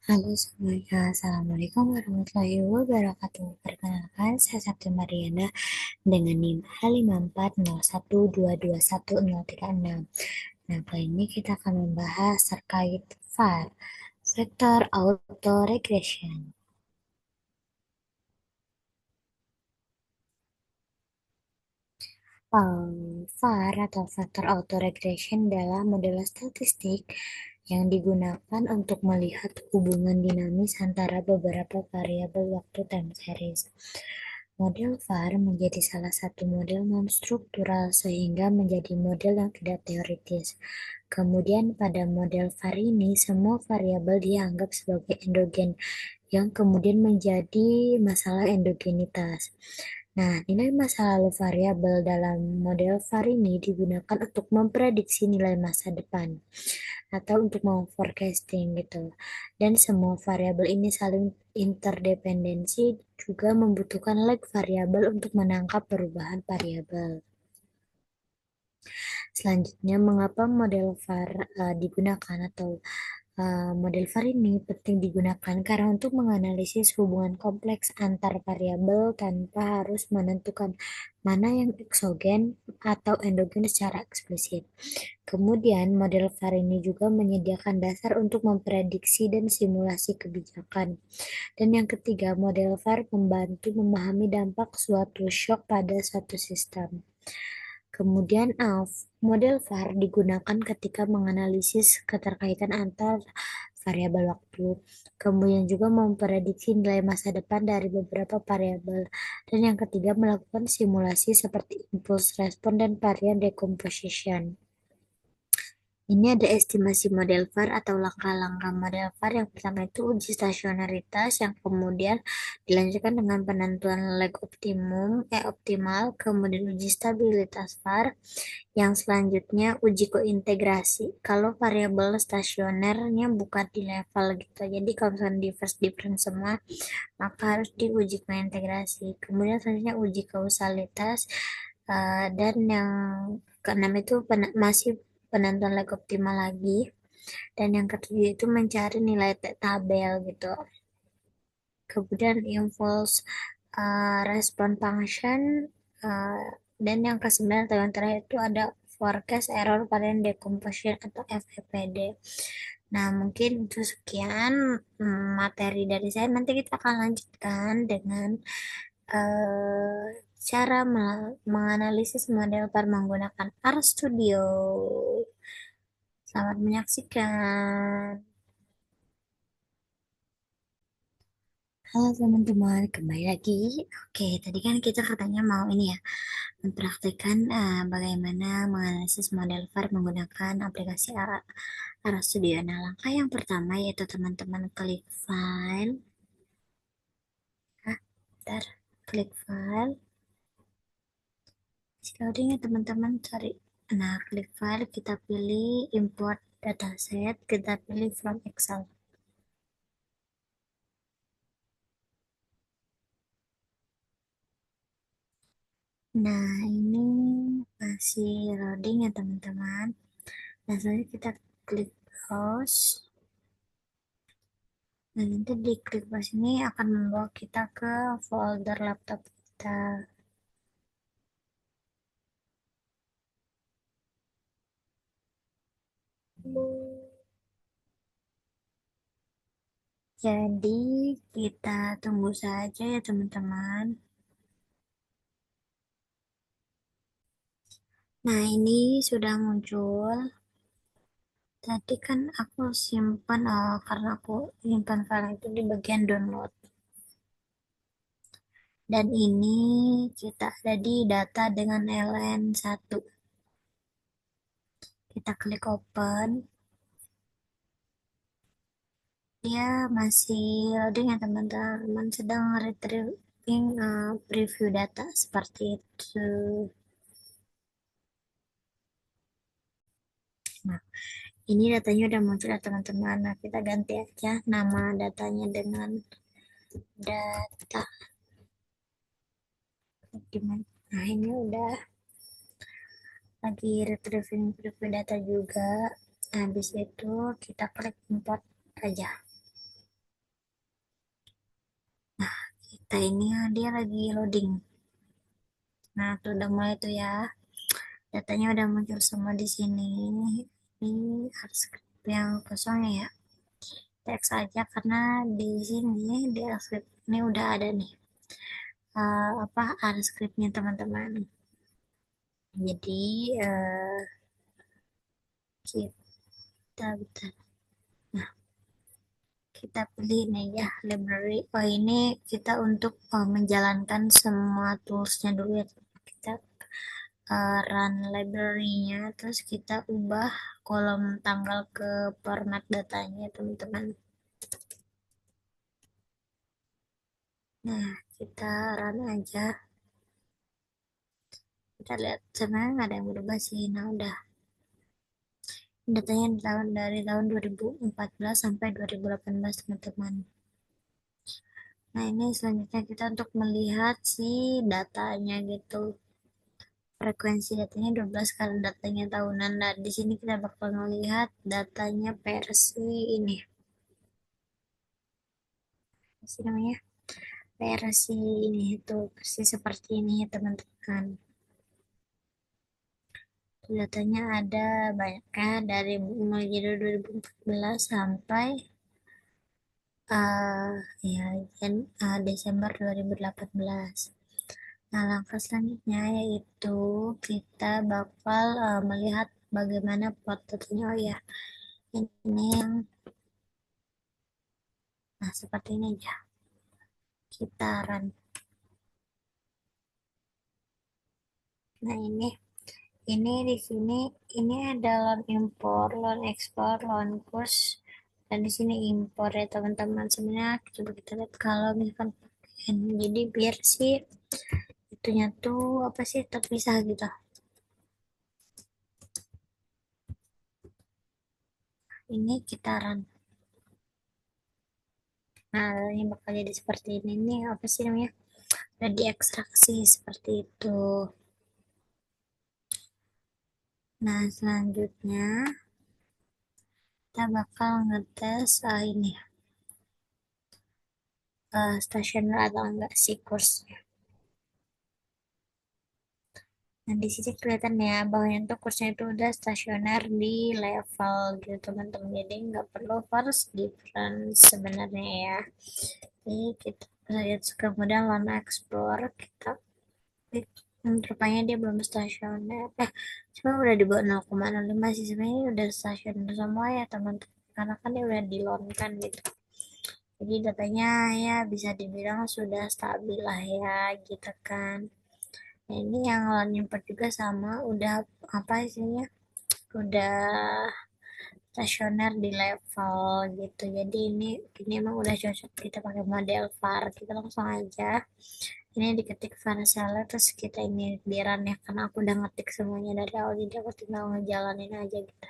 Halo semuanya, Assalamualaikum warahmatullahi wabarakatuh. Perkenalkan, saya Sabtu Mariana dengan NIM H540122136. Nah, kali ini kita akan membahas terkait VAR, Vector Auto Regression. VAR atau Vector Auto Regression adalah model statistik yang digunakan untuk melihat hubungan dinamis antara beberapa variabel waktu time series. Model VAR menjadi salah satu model non-struktural sehingga menjadi model yang tidak teoritis. Kemudian pada model VAR ini semua variabel dianggap sebagai endogen yang kemudian menjadi masalah endogenitas. Nah, nilai masa lalu variabel dalam model VAR ini digunakan untuk memprediksi nilai masa depan atau untuk forecasting gitu. Dan semua variabel ini saling interdependensi juga membutuhkan lag variabel untuk menangkap perubahan variabel. Selanjutnya, mengapa model VAR digunakan atau model VAR ini penting digunakan karena untuk menganalisis hubungan kompleks antar variabel tanpa harus menentukan mana yang eksogen atau endogen secara eksplisit. Kemudian, model VAR ini juga menyediakan dasar untuk memprediksi dan simulasi kebijakan. Dan yang ketiga, model VAR membantu memahami dampak suatu shock pada suatu sistem. Kemudian, model VAR digunakan ketika menganalisis keterkaitan antar variabel waktu. Kemudian juga memprediksi nilai masa depan dari beberapa variabel. Dan yang ketiga, melakukan simulasi seperti impulse respon dan varian decomposition. Ini ada estimasi model VAR atau langkah-langkah model VAR. Yang pertama itu uji stasionaritas, yang kemudian dilanjutkan dengan penentuan lag optimal, kemudian uji stabilitas VAR, yang selanjutnya uji kointegrasi. Kalau variabel stasionernya bukan di level gitu, jadi kalau misalnya diverse different semua, maka harus diuji kointegrasi. Kemudian selanjutnya uji kausalitas, dan yang keenam itu masih penentuan lag optimal lagi. Dan yang ketujuh itu mencari nilai tabel gitu. Kemudian impulse respon function, uh, dan yang kesembilan atau yang terakhir itu ada forecast error variant decomposition atau FEPD. Nah, mungkin itu sekian materi dari saya. Nanti kita akan lanjutkan dengan uh, cara menganalisis model VAR menggunakan RStudio. Selamat menyaksikan. Halo teman-teman, kembali lagi. Oke, tadi kan kita katanya mau ini ya, mempraktikkan bagaimana menganalisis model VAR menggunakan aplikasi RStudio. Nah, langkah yang pertama yaitu teman-teman klik file. Ah, bentar. Klik file. Loading ya teman-teman, cari. Nah, klik file, kita pilih import dataset, kita pilih from Excel. Nah, ini masih loading ya teman-teman. Nah, selanjutnya kita klik browse. Nah, nanti di klik browse ini akan membawa kita ke folder laptop kita. Jadi, kita tunggu saja ya teman-teman. Nah, ini sudah muncul. Tadi kan aku simpan, karena aku simpan file itu di bagian download. Dan ini kita ada di data dengan LN1. Kita klik open. Dia masih loading ya teman-teman, sedang retrieving preview data seperti itu. Nah, ini datanya udah muncul ya teman-teman. Nah, kita ganti aja nama datanya dengan data. Nah, ini udah lagi retrieving preview data juga. Habis itu kita klik import aja. Nah ini dia lagi loading. Nah tuh udah mulai tuh ya. Datanya udah muncul semua di sini. Ini harus script yang kosongnya ya. Teks aja karena di sini di script ini udah ada nih. Apa ada scriptnya teman-teman. Jadi kita bentar. Nah, kita pilih nih ya library. Oh ini kita untuk menjalankan semua toolsnya dulu ya. Kita run library-nya, terus kita ubah kolom tanggal ke format datanya teman-teman. Nah, kita run aja. Kita lihat sebenarnya nggak ada yang berubah sih. Nah, udah datanya dari tahun 2014 sampai 2018 teman-teman. Nah, ini selanjutnya kita untuk melihat si datanya gitu. Frekuensi datanya 12 karena datanya tahunan. Nah, di sini kita bakal melihat datanya versi ini. Apa namanya? Versi ini itu versi seperti ini ya teman-teman. Datanya ada banyaknya dari mulai dari 2014 sampai uh, ya Desember 2018. Nah, langkah selanjutnya yaitu kita bakal melihat bagaimana plot-plotnya. Oh ya, ini yang nah seperti ini aja. Kita run. Nah, ini di sini ini ada loan impor, loan ekspor, loan kurs, dan di sini impor ya teman-teman. Sebenarnya coba kita lihat kalau misalkan jadi biar sih itunya tuh apa sih terpisah gitu. Ini kita run. Nah, ini bakal jadi seperti ini. Ini apa sih namanya? Udah diekstraksi seperti itu. Nah, selanjutnya kita bakal ngetes ini stationer atau enggak sih kursnya. Nah, di sini kelihatan ya bahwa untuk kursnya itu udah stasioner di level gitu teman-teman. Jadi nggak perlu first difference sebenarnya ya. Jadi kita lihat kemudian Lana Explore kita klik. Rupanya dia belum stasioner. Cuma udah di bawah 0,05 sih sebenarnya udah stasioner semua ya teman-teman. Karena kan dia udah di loan kan gitu. Jadi datanya ya bisa dibilang sudah stabil lah ya gitu kan. Nah, ini yang lawan import juga sama udah apa isinya udah stasioner di level gitu. Jadi ini emang udah cocok kita pakai model var. Kita langsung aja ini diketik var seller terus kita ini di run ya karena aku udah ngetik semuanya dari awal jadi aku tinggal ngejalanin aja gitu.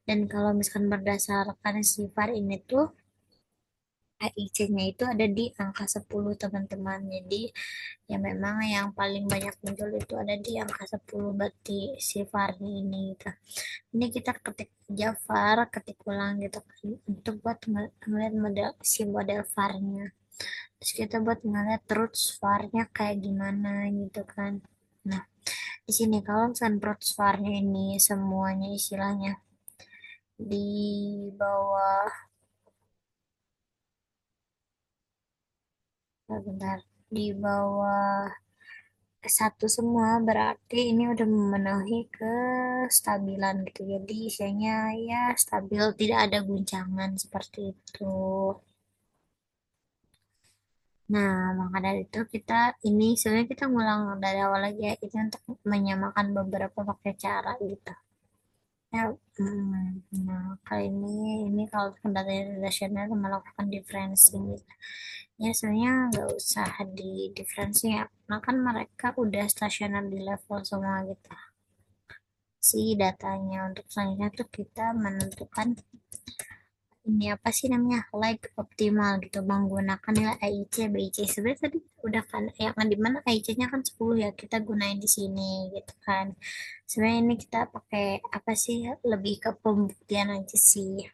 Dan kalau misalkan berdasarkan si var ini tuh AIC-nya itu ada di angka 10 teman-teman. Jadi ya memang yang paling banyak muncul itu ada di angka 10 berarti si var ini gitu. Ini kita ketik aja var, ketik ulang gitu kan untuk buat ngeliat model si model var-nya. Terus kita buat ngeliat terus var-nya kayak gimana gitu kan. Nah, di sini kalau misalkan terus var-nya ini semuanya istilahnya di bawah bentar di bawah satu semua berarti ini udah memenuhi kestabilan gitu. Jadi isinya ya stabil, tidak ada guncangan seperti itu. Nah, maka dari itu kita ini sebenarnya kita ngulang dari awal lagi ya, itu untuk menyamakan beberapa pakai cara gitu. Ya, nah kali ini kalau datanya relasional melakukan differencing gitu. Ya sebenarnya nggak usah di differencing ya, karena kan mereka udah stasioner di level semua gitu. Si datanya untuk selanjutnya tuh kita menentukan ini apa sih namanya like optimal gitu menggunakan nilai AIC BIC sebenarnya tadi udah kan ya kan di mana AIC-nya kan 10 ya kita gunain di sini gitu kan sebenarnya ini kita pakai apa sih lebih ke pembuktian aja sih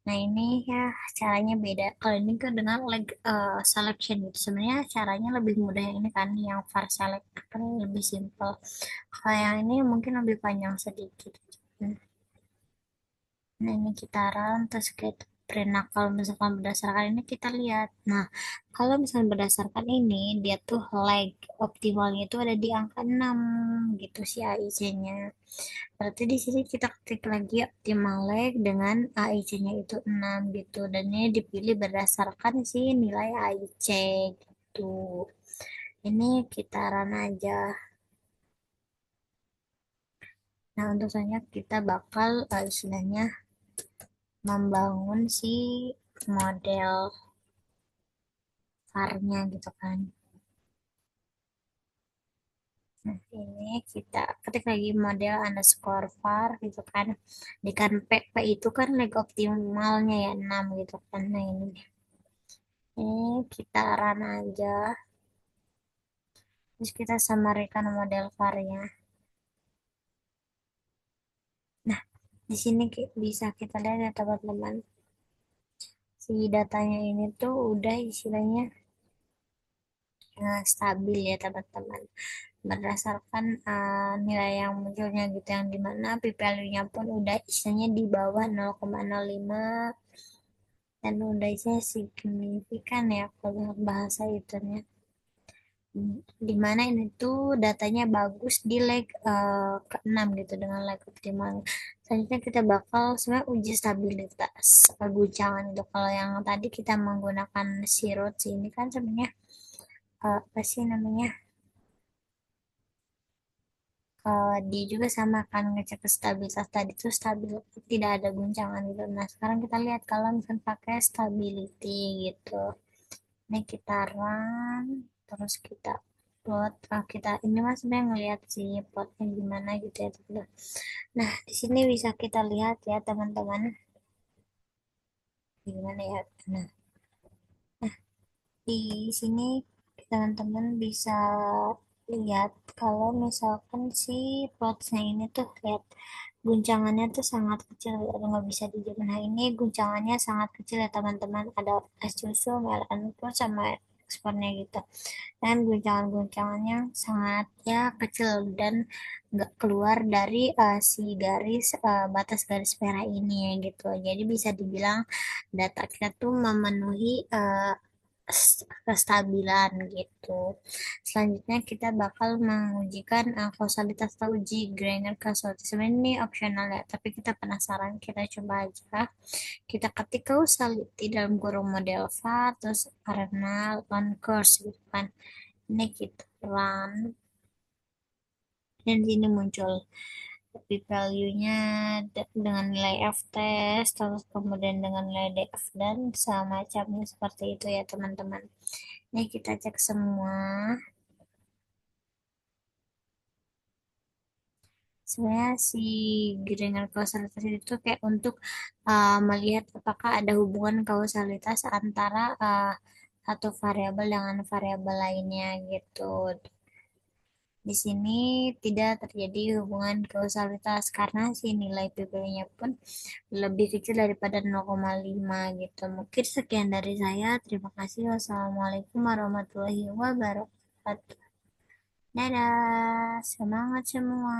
Nah ini ya caranya beda. Kalau ini kan dengan leg selection gitu. Sebenarnya caranya lebih mudah yang ini kan, yang var select kan lebih simple. Kalau yang ini mungkin lebih panjang sedikit. Nah, ini kita run, terus kita print. Nah, kalau misalkan berdasarkan ini kita lihat. Nah, kalau misalkan berdasarkan ini, dia tuh lag optimalnya itu ada di angka 6 gitu sih AIC-nya. Berarti di sini kita ketik lagi optimal lag dengan AIC-nya itu 6 gitu. Dan ini dipilih berdasarkan si nilai AIC gitu. Ini kita run aja. Nah, untuk selanjutnya kita bakal istilahnya membangun si model var-nya gitu kan. Nah, ini kita ketik lagi model underscore var gitu kan. Di kan PP itu kan leg optimalnya ya 6 gitu kan. Nah, ini kita run aja. Terus kita samarikan model var-nya. Nah, di sini bisa kita lihat ya teman-teman. Si datanya ini tuh udah istilahnya stabil ya teman-teman. Berdasarkan nilai yang munculnya gitu, yang dimana p-value-nya pun udah istilahnya di bawah 0,05 dan udah istilahnya signifikan ya kalau bahasa itunya, dimana ini tuh datanya bagus di leg ke-6 gitu dengan leg optimal. Selanjutnya kita bakal sebenarnya uji stabilitas guncangan itu. Kalau yang tadi kita menggunakan si Rhodes ini kan sebenarnya apa sih namanya, dia juga sama kan ngecek stabilitas tadi tuh stabil, tidak ada guncangan gitu. Nah sekarang kita lihat kalau misalnya pakai stability gitu. Ini kita run, terus kita plot. Kita ini mas sebenarnya ngeliat sih plotnya gimana gitu ya teman. Nah di sini bisa kita lihat ya teman-teman, gimana ya. Nah di sini teman-teman bisa lihat kalau misalkan si plotsnya ini tuh lihat guncangannya tuh sangat kecil, nggak bisa dijawab. Nah ini guncangannya sangat kecil ya teman-teman, ada es susu, melon plus sama ekspornya gitu. Dan guncangan-guncangannya sangat ya kecil dan nggak keluar dari si garis batas garis merah ini ya gitu. Jadi bisa dibilang data kita tuh memenuhi kestabilan gitu. Selanjutnya kita bakal mengujikan kausalitas atau uji Grainer kausalitas. Sebenarnya ini optional ya, tapi kita penasaran, kita coba aja. Kita ketik causality dalam kurung model var, terus karena on course gitu kan. Ini kita run dan di sini muncul p-value-nya dengan nilai F test, terus kemudian dengan nilai DF dan semacamnya seperti itu ya teman-teman. Ini kita cek semua. Sebenarnya si Gradient kausalitas itu kayak untuk melihat apakah ada hubungan kausalitas antara satu variabel dengan variabel lainnya gitu. Di sini tidak terjadi hubungan kausalitas karena si nilai PP-nya pun lebih kecil daripada 0,5 gitu. Mungkin sekian dari saya. Terima kasih. Wassalamualaikum warahmatullahi wabarakatuh. Dadah, semangat semua.